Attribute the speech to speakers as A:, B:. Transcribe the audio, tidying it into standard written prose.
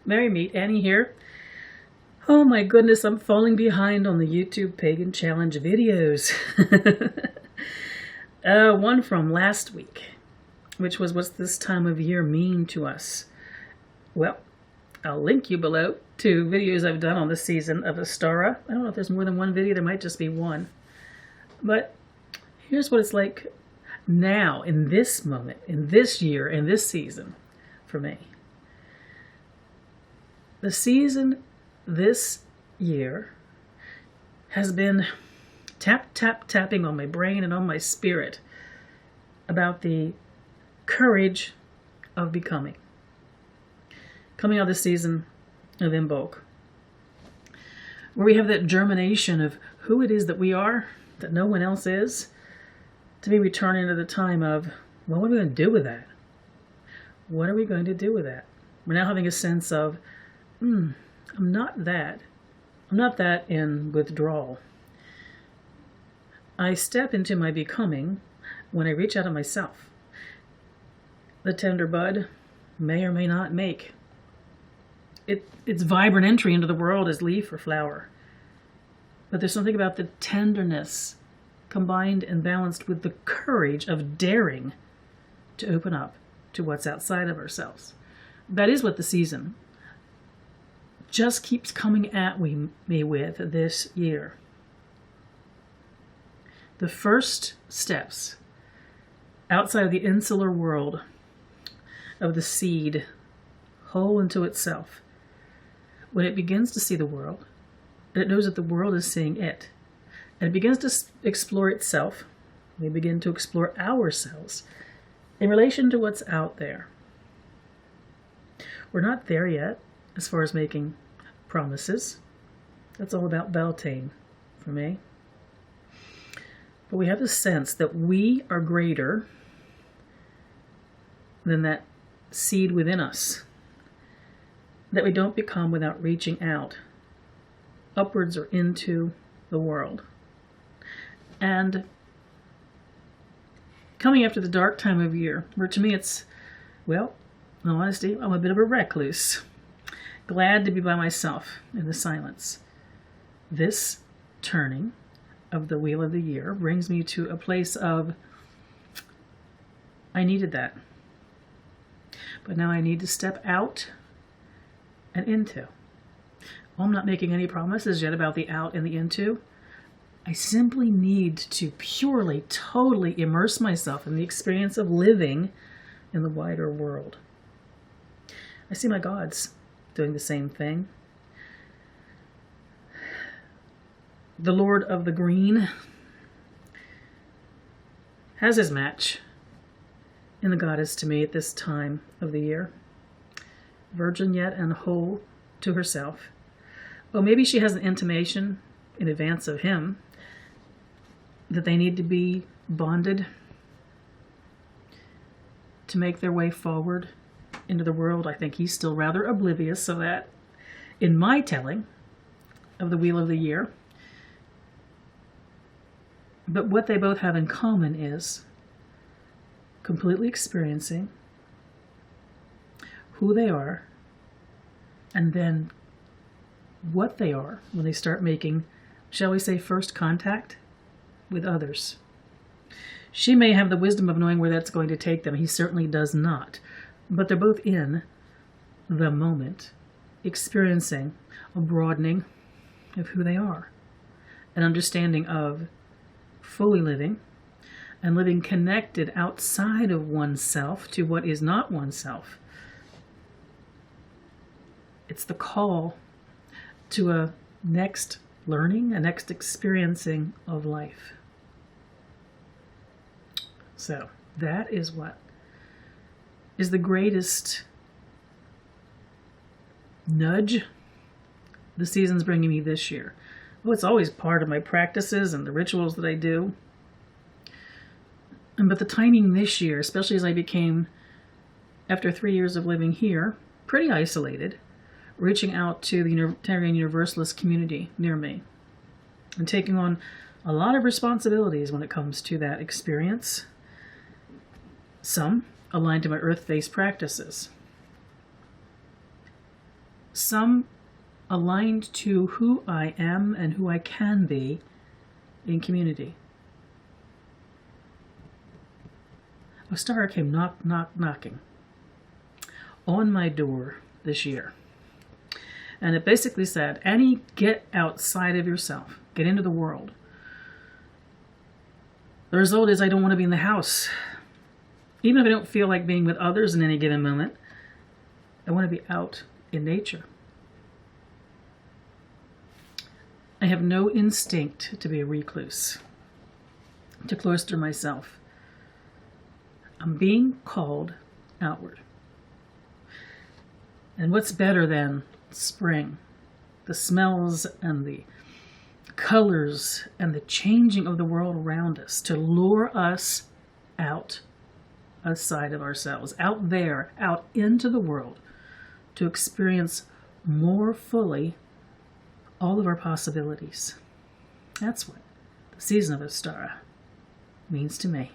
A: Merry Meet Annie here. Oh my goodness, I'm falling behind on the YouTube Pagan Challenge videos. One from last week, which was what's this time of year mean to us? Well, I'll link you below to videos I've done on this season of Ostara. I don't know if there's more than one video, there might just be one. But here's what it's like now, in this moment, in this year, in this season, for me. The season this year has been tapping on my brain and on my spirit about the courage of becoming. Coming out of this season of Imbolc, where we have that germination of who it is that we are, that no one else is, to be returning to the time of, well, what are we going to do with that? What are we going to do with that? We're now having a sense of, I'm not that. I'm not that in withdrawal. I step into my becoming when I reach out of myself. The tender bud may or may not make its vibrant entry into the world as leaf or flower. But there's something about the tenderness combined and balanced with the courage of daring to open up to what's outside of ourselves. That is what the season just keeps coming at me with this year. The first steps outside of the insular world of the seed, whole into itself, when it begins to see the world, and it knows that the world is seeing it, and it begins to explore itself, we begin to explore ourselves in relation to what's out there. We're not there yet as far as making promises. That's all about Beltane for me. But we have a sense that we are greater than that seed within us, that we don't become without reaching out upwards or into the world. And coming after the dark time of year, where to me it's, well, in all honesty, I'm a bit of a recluse, glad to be by myself in the silence. This turning of the wheel of the year brings me to a place of, I needed that. But now I need to step out and into. Well, I'm not making any promises yet about the out and the into. I simply need to purely, totally immerse myself in the experience of living in the wider world. I see my gods doing the same thing. The Lord of the Green has his match in the goddess to me at this time of the year. Virgin yet and whole to herself. Well, maybe she has an intimation in advance of him that they need to be bonded to make their way forward into the world. I think he's still rather oblivious of that in my telling of the Wheel of the Year. But what they both have in common is completely experiencing who they are and then what they are when they start making, shall we say, first contact with others. She may have the wisdom of knowing where that's going to take them. He certainly does not. But they're both in the moment, experiencing a broadening of who they are, an understanding of fully living and living connected outside of oneself to what is not oneself. It's the call to a next learning, a next experiencing of life. So that is what is the greatest nudge the season's bringing me this year. Well, it's always part of my practices and the rituals that I do. But the timing this year, especially as I became, after 3 years of living here, pretty isolated, reaching out to the Unitarian Universalist community near me and taking on a lot of responsibilities when it comes to that experience. Some aligned to my earth-based practices. some aligned to who I am and who I can be in community. Ostara came knocking on my door this year. And it basically said, Annie, get outside of yourself. Get into the world. The result is I don't want to be in the house. Even if I don't feel like being with others in any given moment, I want to be out in nature. I have no instinct to be a recluse, to cloister myself. I'm being called outward. And what's better than spring? The smells and the colors and the changing of the world around us to lure us outside of ourselves, out there, out into the world, to experience more fully all of our possibilities. That's what the season of Ostara means to me.